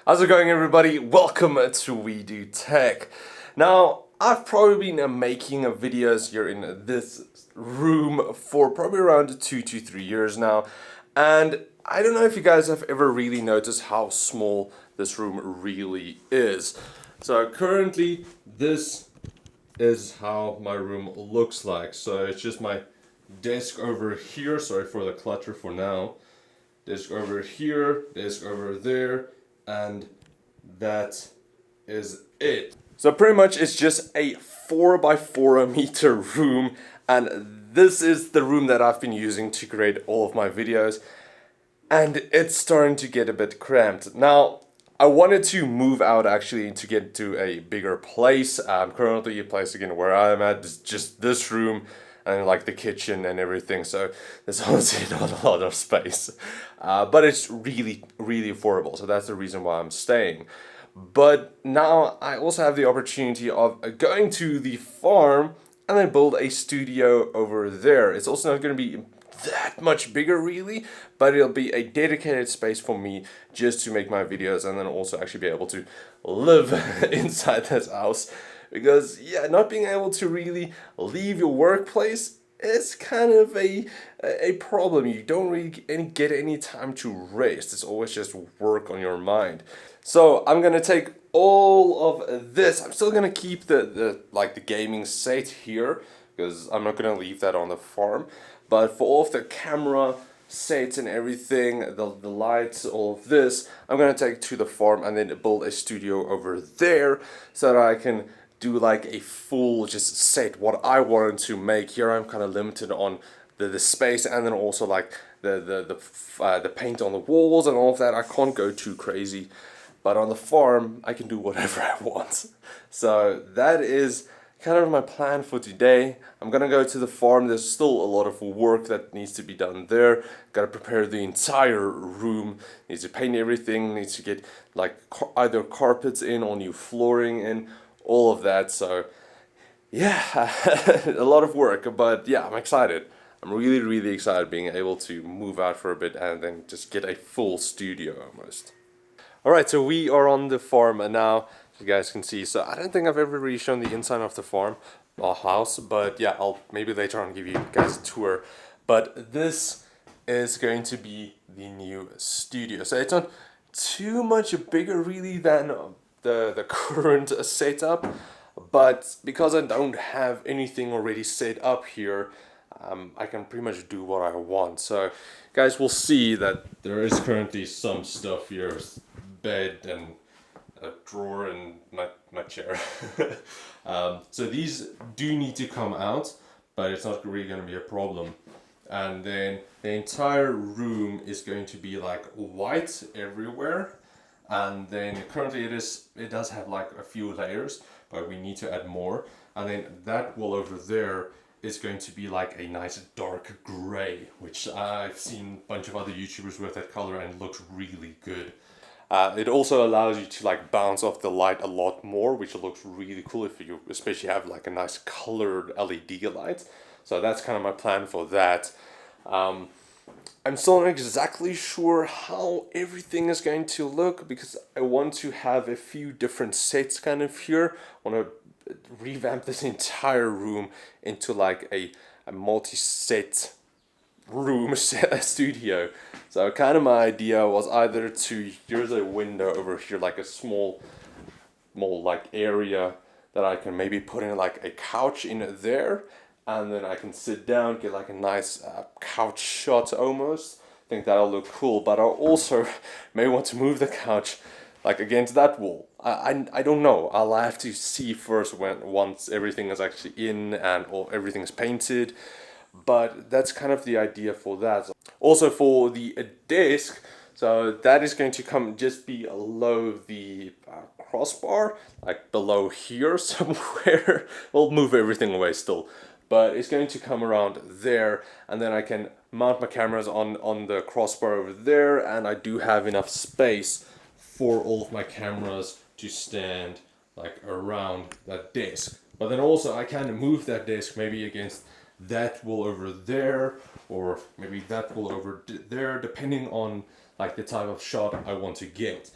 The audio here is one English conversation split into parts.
How's it going, everybody? Welcome to We Do Tech. Now, I've probably been making videos here in this room for probably around 2 to 3 years now, and I don't know if you guys have ever really noticed how small this room really is. So currently, this is how my room looks like. So it's just my desk over here. Sorry for the clutter for now. Desk over here, desk over there, and that is it. So pretty much it's just a 4 by 4 meter room, and this is the room that I've been using to create all of my videos, and it's starting to get a bit cramped. Now, I wanted to move out actually to get to a bigger place. Currently a place again where I'm at is just this room and like the kitchen and everything, so there's honestly not a lot of space. But it's really, really affordable, so that's the reason why I'm staying. But now I also have the opportunity of going to the farm and then build a studio over there. It's also not going to be that much bigger really, but it'll be a dedicated space for me just to make my videos and then also actually be able to live inside this house. Because yeah, not being able to really leave your workplace is kind of a problem. You don't really get any time to rest. It's always just work on your mind. So I'm gonna take all of this. I'm still gonna keep the gaming set here because I'm not gonna leave that on the farm. But for all of the camera sets and everything, the lights, all of this, I'm gonna take to the farm and then build a studio over there so that I can do like a full just set what I wanted to make. Here I'm kind of limited on the space and then also like the paint on the walls and all of that. I can't go too crazy, but on the farm I can do whatever I want. So that is kind of my plan for today. I'm gonna go to the farm. There's still a lot of work that needs to be done there. Gotta prepare the entire room. Needs to paint everything. Needs to get like either carpets in or new flooring in. All of that. So yeah, a lot of work. But yeah, I'm excited. I'm really, really excited being able to move out for a bit and then just get a full studio almost. Alright, so we are on the farm and now you guys can see. So I don't think I've ever really shown the inside of the farm or house, but yeah, I'll maybe later on give you guys a tour. But this is going to be the new studio. So it's not too much bigger really than the current setup, but because I don't have anything already set up here, I can pretty much do what I want. So guys will see that there is currently some stuff here, bed and a drawer and my chair. So these do need to come out, but it's not really going to be a problem. And then the entire room is going to be like white everywhere. And then currently it does have like a few layers, but we need to add more. And then that wall over there is going to be like a nice dark gray, which I've seen a bunch of other YouTubers with that color and it looks really good. It also allows you to like bounce off the light a lot more, which looks really cool if you especially have like a nice colored LED light. So that's kind of my plan for that. I'm still not exactly sure how everything is going to look because I want to have a few different sets kind of here. I want to revamp this entire room into like a multi-set room studio. So kind of my idea was either to, here's a window over here, like a small like area that I can maybe put in like a couch in there, and then I can sit down, get like a nice couch shot almost. I think that'll look cool, but I also may want to move the couch like against that wall. I don't know. I'll have to see first once everything is actually in and everything's painted. But that's kind of the idea for that. Also for the desk, so that is going to come just below the crossbar, like below here somewhere. We'll move everything away still, but it's going to come around there, and then I can mount my cameras on the crossbar over there, and I do have enough space for all of my cameras to stand like around that desk. But then also I can move that desk maybe against that wall over there, or maybe that wall over there, depending on like the type of shot I want to get.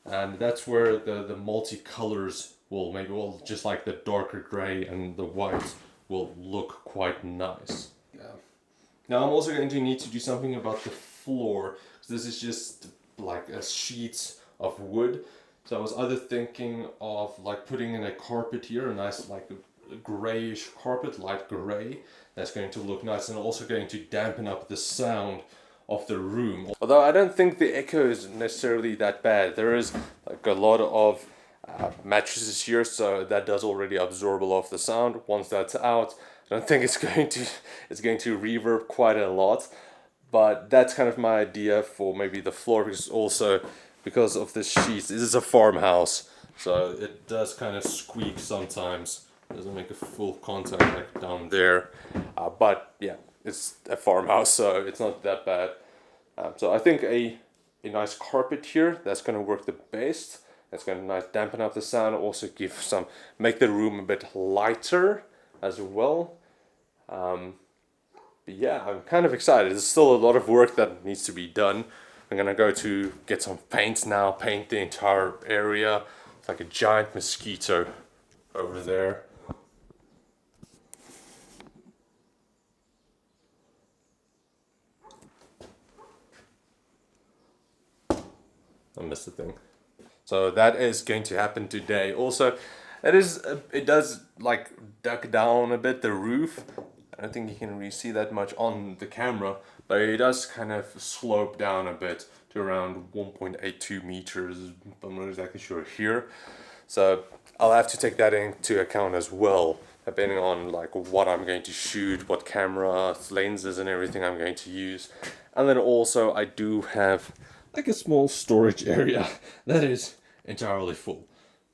and that's where the multicolors will maybe, well, just like the darker gray and the white will look quite nice. Yeah. Now I'm also going to need to do something about the floor. This is just like a sheet of wood. So I was either thinking of like putting in a carpet here, a nice like a grayish carpet, light gray. That's going to look nice and also going to dampen up the sound of the room. Although I don't think the echo is necessarily that bad. There is like a lot of mattresses here, so that does already absorb a lot of the sound. Once that's out, I don't think it's going to reverb quite a lot. But that's kind of my idea for maybe the floor, because also because of this sheet, this is a farmhouse, so it does kind of squeak sometimes. It doesn't make a full contact like down there, but yeah, it's a farmhouse, so it's not that bad. So I think a nice carpet here, that's going to work the best. That's going to nice dampen up the sound, also make the room a bit lighter as well. But yeah, I'm kind of excited. There's still a lot of work that needs to be done. I'm gonna go to get some paint now, paint the entire area. It's like a giant mosquito over there. I missed the thing. So that is going to happen today. Also, it does like duck down a bit, the roof. I don't think you can really see that much on the camera, but it does kind of slope down a bit to around 1.82 meters. I'm not exactly sure here. So I'll have to take that into account as well, depending on like what I'm going to shoot, what camera, lenses and everything I'm going to use. And then also I do have like a small storage area that is entirely full.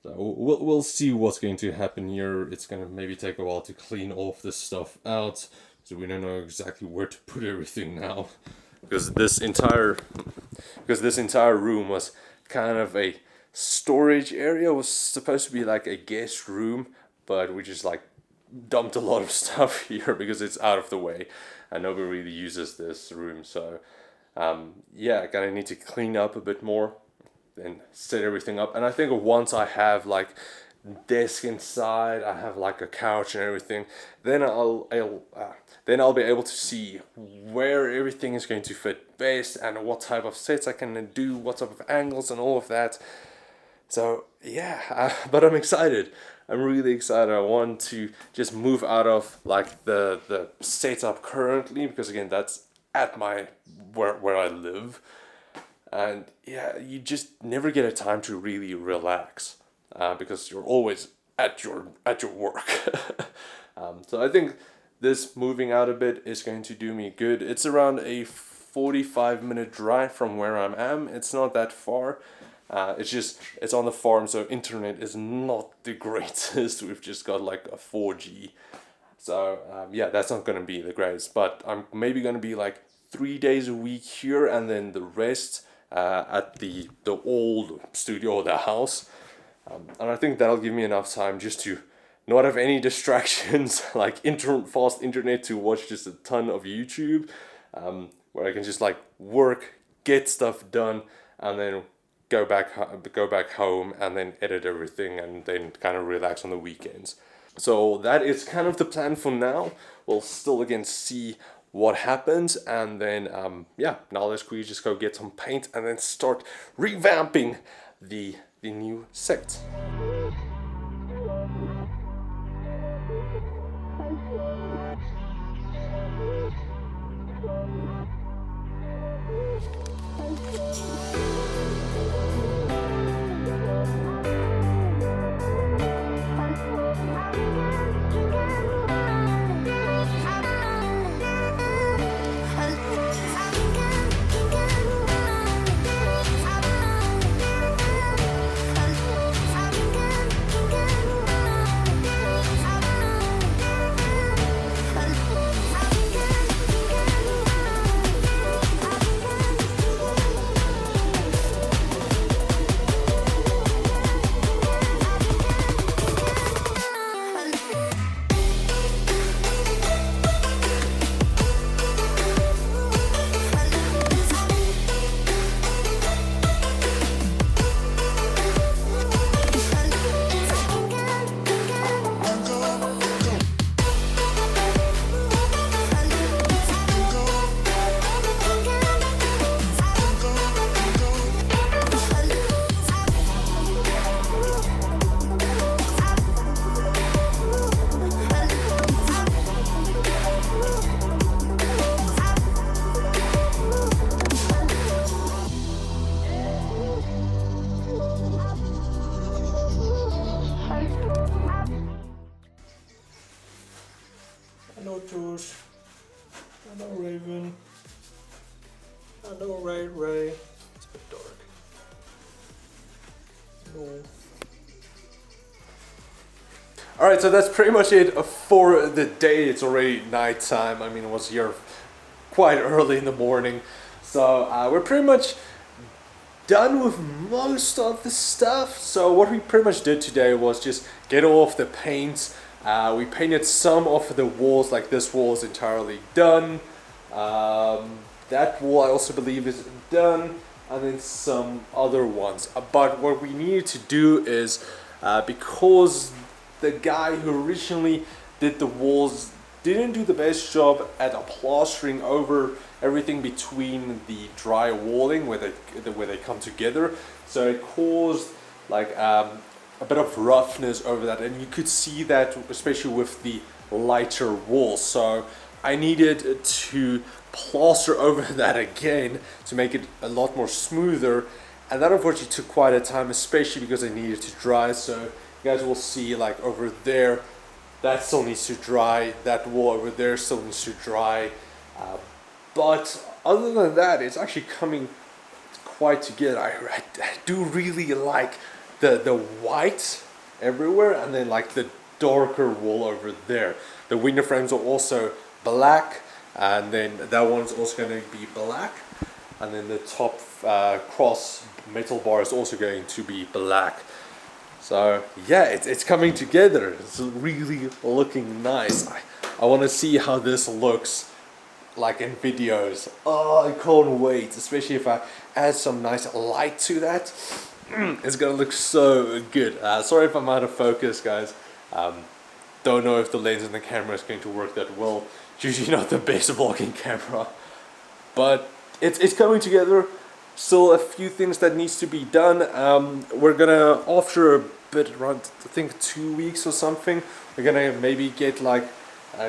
So we'll see what's going to happen here. It's going to maybe take a while to clean all of this stuff out, so we don't know exactly where to put everything now. Because this entire room was kind of a storage area. It was supposed to be like a guest room, but we just like dumped a lot of stuff here because it's out of the way and nobody really uses this room. So yeah, gonna need to clean up a bit more and set everything up. And I think once I have like desk inside, I have like a couch and everything, then I'll be able to see where everything is going to fit best and what type of sets I can do, what type of angles and all of that. So yeah, but I'm excited. I'm really excited. I want to just move out of like the setup currently, because again, that's at my where I live. And yeah, you just never get a time to really relax because you're always at your work. So I think this moving out a bit is going to do me good. It's around a 45-minute drive from where I am. It's not that far. It's on the farm, so internet is not the greatest. We've just got like a 4G. So yeah, that's not going to be the greatest. But I'm maybe going to be like 3 days a week here, and then the rest at the old studio or the house, and I think that'll give me enough time just to not have any distractions like fast internet to watch just a ton of YouTube, where I can just like work, get stuff done, and then go back home and then edit everything and then kind of relax on the weekends. So that is kind of the plan for now. We'll still again see what happens, and then yeah, now let's quickly just go get some paint and then start revamping the new set. No, Ray. It's a bit dark. No. Alright, so that's pretty much it for the day. It's already nighttime. I mean, it was here quite early in the morning. So we're pretty much done with most of the stuff. So what we pretty much did today was just get all of the paint. We painted some of the walls, like this wall is entirely done. That wall I also believe is done, and then some other ones. But what we needed to do is, because the guy who originally did the walls didn't do the best job at plastering over everything between the dry walling where they come together, so it caused like a bit of roughness over that, and you could see that especially with the lighter walls. So I needed to plaster over that again to make it a lot more smoother, and that unfortunately took quite a time, especially because I needed to dry. So you guys will see, like over there, that still needs to dry, that wall over there still needs to dry, but other than that, it's actually coming quite together. I do really like the white everywhere, and then like the darker wall over there. The window frames are also black, and then that one's also going to be black, and then the top cross metal bar is also going to be black. So yeah, it's coming together. It's really looking nice. I want to see how this looks like in videos. Oh, I can't wait, especially if I add some nice light to that. It's gonna look so good. Sorry if I'm out of focus, guys. Don't know if the lens in the camera is going to work that well. It's usually not the best vlogging camera, but it's coming together. Still a few things that needs to be done. We're gonna, after a bit, around I think 2 weeks or something, we're gonna maybe get like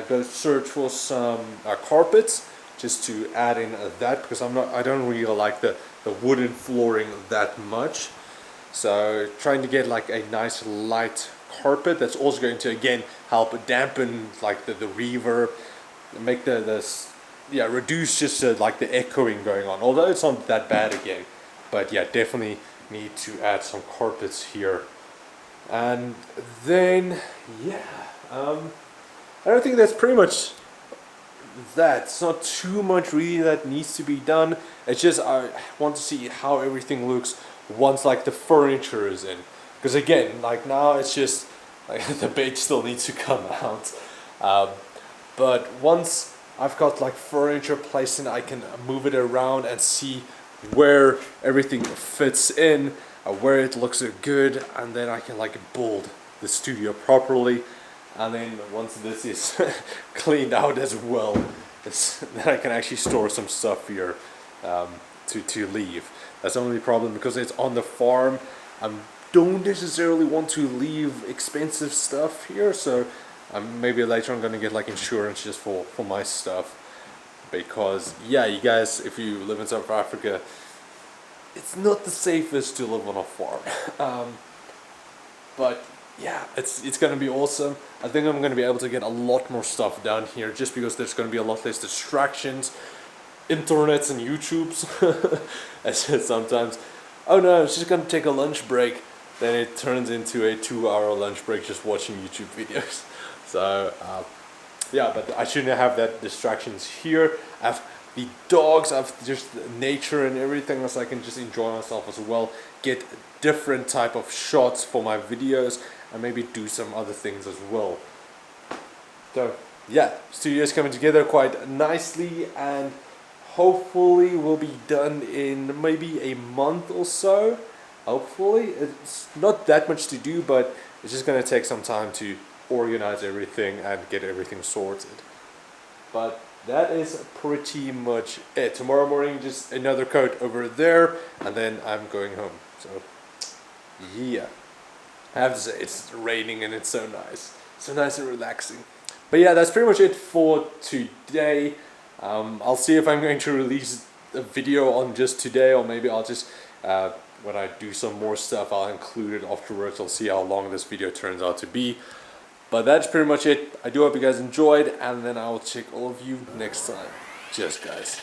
go search for some carpets just to add in that, because I don't really like the wooden flooring that much. So trying to get like a nice light carpet that's also going to again help dampen like the reverb, make reduce just like the echoing going on, although it's not that bad again. But yeah, definitely need to add some carpets here. And then yeah, I don't think that's pretty much that. It's not too much really that needs to be done. It's just I want to see how everything looks once like the furniture is in, because again, like now it's just like the bed still needs to come out, but once I've got like furniture placed in, I can move it around and see where everything fits in, where it looks good, and then I can like build the studio properly. And then once this is cleaned out as well, then I can actually store some stuff here to leave. That's the only problem, because it's on the farm. I don't necessarily want to leave expensive stuff here, so maybe later I'm gonna get like insurance just for my stuff, because yeah, you guys, if you live in South Africa, it's not the safest to live on a farm. But yeah, it's gonna be awesome. I think I'm gonna be able to get a lot more stuff done here, just because there's gonna be a lot less distractions, internets and YouTubes. As sometimes, oh no, I'm just gonna take a lunch break, then it turns into a 2-hour lunch break just watching YouTube videos. So yeah, but I shouldn't have that distractions here. I have the dogs, I have just nature and everything, so I can just enjoy myself as well, get different type of shots for my videos, and maybe do some other things as well. So yeah, studio is coming together quite nicely, and hopefully will be done in maybe a month or so. Hopefully, it's not that much to do, but it's just gonna take some time to organize everything and get everything sorted. But that is pretty much it. Tomorrow morning, just another coat over there, and then I'm going home. So yeah, I have to say, it's raining and it's so nice. So nice and relaxing. But yeah, that's pretty much it for today. I'll see if I'm going to release a video on just today, or maybe I'll just, when I do some more stuff, I'll include it afterwards. I'll see how long this video turns out to be. But that's pretty much it. I do hope you guys enjoyed, and then I will check all of you next time. Cheers, guys.